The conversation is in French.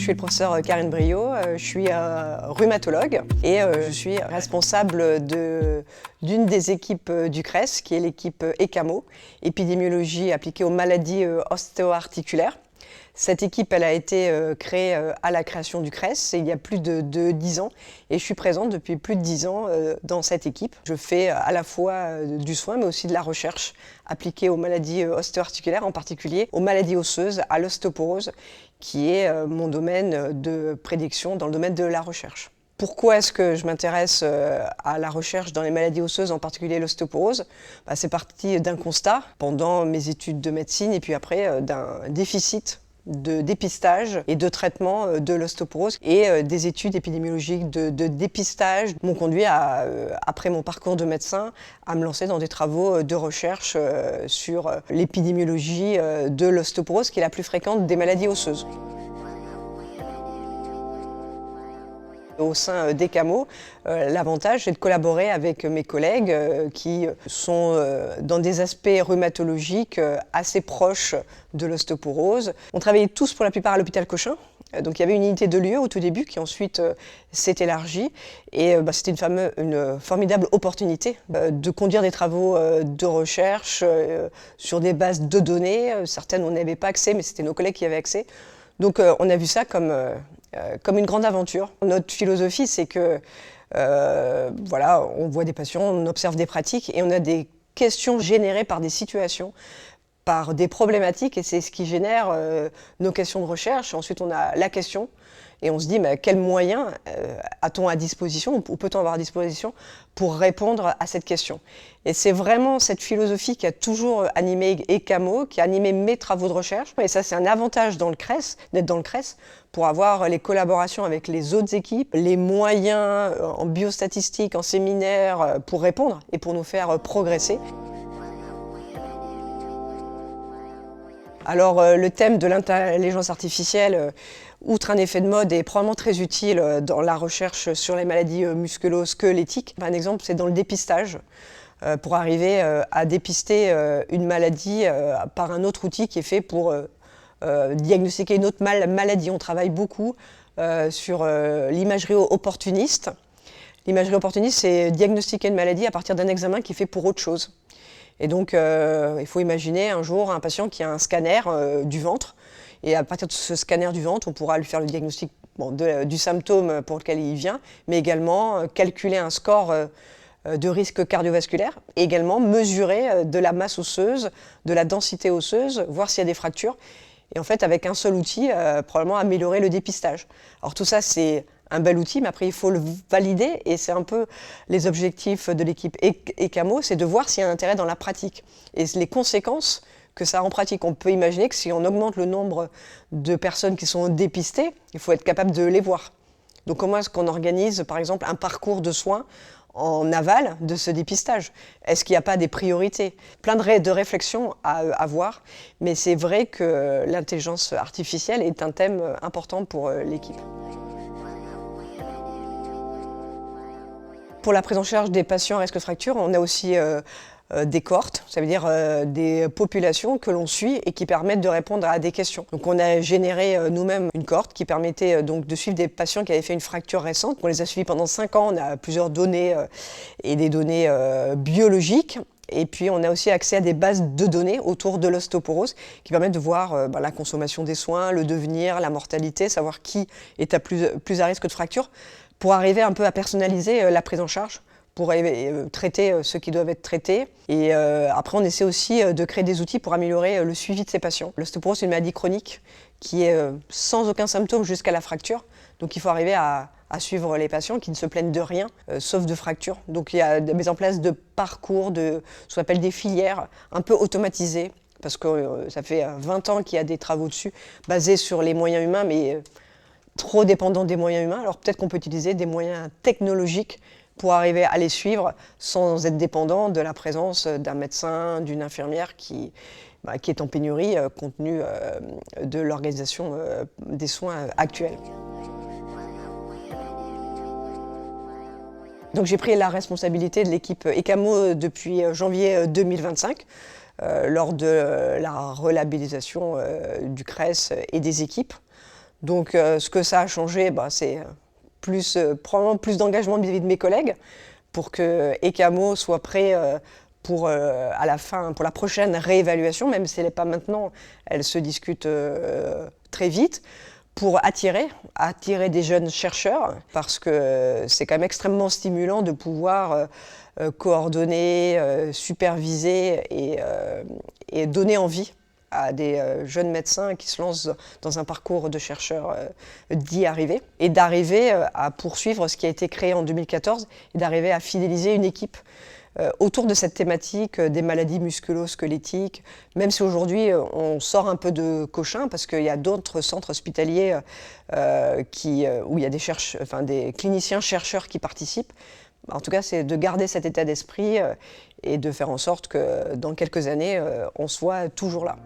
suis le professeur Karine Briot, je suis rhumatologue et je suis responsable d'une des équipes du CRES, qui est l'équipe ECAMO, épidémiologie appliquée aux maladies ostéo-articulaires. Cette équipe, elle a été créée à la création du CRES il y a plus de 10 ans et je suis présente depuis plus de 10 ans dans cette équipe. Je fais à la fois du soin mais aussi de la recherche appliquée aux maladies ostéo-articulaires, en particulier aux maladies osseuses, à l'ostéoporose, qui est mon domaine de prédiction dans le domaine de la recherche. Pourquoi est-ce que je m'intéresse à la recherche dans les maladies osseuses, en particulier l'ostéoporose? C'est parti d'un constat pendant mes études de médecine et puis après d'un déficit de dépistage et de traitement de l'ostéoporose, et des études épidémiologiques de dépistage m'ont conduit après mon parcours de médecin, à me lancer dans des travaux de recherche sur l'épidémiologie de l'ostéoporose, qui est la plus fréquente des maladies osseuses. Au sein d'ECAMO, l'avantage c'est de collaborer avec mes collègues qui sont dans des aspects rhumatologiques assez proches de l'ostéoporose. On travaillait tous pour la plupart à l'hôpital Cochin. Donc il y avait une unité de lieu au tout début qui ensuite s'est élargie, et c'était une formidable opportunité de conduire des travaux de recherche sur des bases de données. Certaines on n'avait pas accès, mais c'était nos collègues qui avaient accès. Donc on a vu ça comme une grande aventure. Notre philosophie, c'est que on voit des patients, on observe des pratiques et on a des questions générées par des situations, par des problématiques, et c'est ce qui génère nos questions de recherche. Ensuite, on a la question et on se dit quels moyens a-t-on à disposition, ou peut-on avoir à disposition pour répondre à cette question. Et c'est vraiment cette philosophie qui a toujours animé ECAMO, qui a animé mes travaux de recherche. Et ça, c'est un avantage dans le CRES, d'être dans le CRES, pour avoir les collaborations avec les autres équipes, les moyens en biostatistique, en séminaire, pour répondre et pour nous faire progresser. Alors le thème de l'intelligence artificielle, outre un effet de mode, est probablement très utile dans la recherche sur les maladies musculo-squelettiques. Un exemple, c'est dans le dépistage. Pour arriver à dépister une maladie par un autre outil qui est fait pour diagnostiquer une autre maladie. On travaille beaucoup sur l'imagerie opportuniste. L'imagerie opportuniste, c'est diagnostiquer une maladie à partir d'un examen qui est fait pour autre chose. Et donc, il faut imaginer un jour un patient qui a un scanner du ventre, et à partir de ce scanner du ventre, on pourra lui faire le diagnostic du symptôme pour lequel il vient, mais également calculer un score de risque cardiovasculaire, et également mesurer de la masse osseuse, de la densité osseuse, voir s'il y a des fractures. Et en fait, avec un seul outil, probablement améliorer le dépistage. Alors tout ça, c'est un bel outil, mais après il faut le valider, et c'est un peu les objectifs de l'équipe ECAMO, c'est de voir s'il y a un intérêt dans la pratique et les conséquences que ça a en pratique. On peut imaginer que si on augmente le nombre de personnes qui sont dépistées, il faut être capable de les voir. Donc comment est-ce qu'on organise par exemple un parcours de soins en aval de ce dépistage? Est-ce qu'il n'y a pas des priorités? Plein de réflexions à avoir, mais c'est vrai que l'intelligence artificielle est un thème important pour l'équipe. Pour la prise en charge des patients à risque de fracture, on a aussi des cohortes, ça veut dire des populations que l'on suit et qui permettent de répondre à des questions. Donc on a généré nous-mêmes une cohorte qui permettait donc de suivre des patients qui avaient fait une fracture récente. On les a suivis pendant 5 ans, on a plusieurs données et des données biologiques. Et puis on a aussi accès à des bases de données autour de l'ostéoporose qui permettent de voir la consommation des soins, le devenir, la mortalité, savoir qui est à plus à risque de fracture, pour arriver un peu à personnaliser la prise en charge, pour traiter ceux qui doivent être traités. Et après, on essaie aussi de créer des outils pour améliorer le suivi de ces patients. L'ostéoporose, c'est une maladie chronique qui est sans aucun symptôme jusqu'à la fracture. Donc il faut arriver à suivre les patients qui ne se plaignent de rien, sauf de fracture. Donc il y a la mise en place de parcours, de ce qu'on appelle des filières un peu automatisées, parce que ça fait 20 ans qu'il y a des travaux dessus, basés sur les moyens humains, mais trop dépendants des moyens humains. Alors peut-être qu'on peut utiliser des moyens technologiques pour arriver à les suivre sans être dépendant de la présence d'un médecin, d'une infirmière qui est en pénurie compte tenu de l'organisation des soins actuels. Donc j'ai pris la responsabilité de l'équipe ECAMO depuis janvier 2025 lors de la relabellisation du CRES et des équipes. Donc ce que ça a changé, c'est probablement plus d'engagement vis-à-vis de mes collègues pour que ECAMO soit prêt à la fin, pour la prochaine réévaluation, même si elle n'est pas maintenant, elle se discute très vite, pour attirer des jeunes chercheurs, parce que c'est quand même extrêmement stimulant de pouvoir coordonner, superviser et donner envie à des jeunes médecins qui se lancent dans un parcours de chercheur d'y arriver, et d'arriver à poursuivre ce qui a été créé en 2014, et d'arriver à fidéliser une équipe autour de cette thématique des maladies musculo-squelettiques, même si aujourd'hui on sort un peu de Cochin, parce qu'il y a d'autres centres hospitaliers où il y a des cliniciens chercheurs qui participent. En tout cas, c'est de garder cet état d'esprit et de faire en sorte que dans quelques années, on soit toujours là.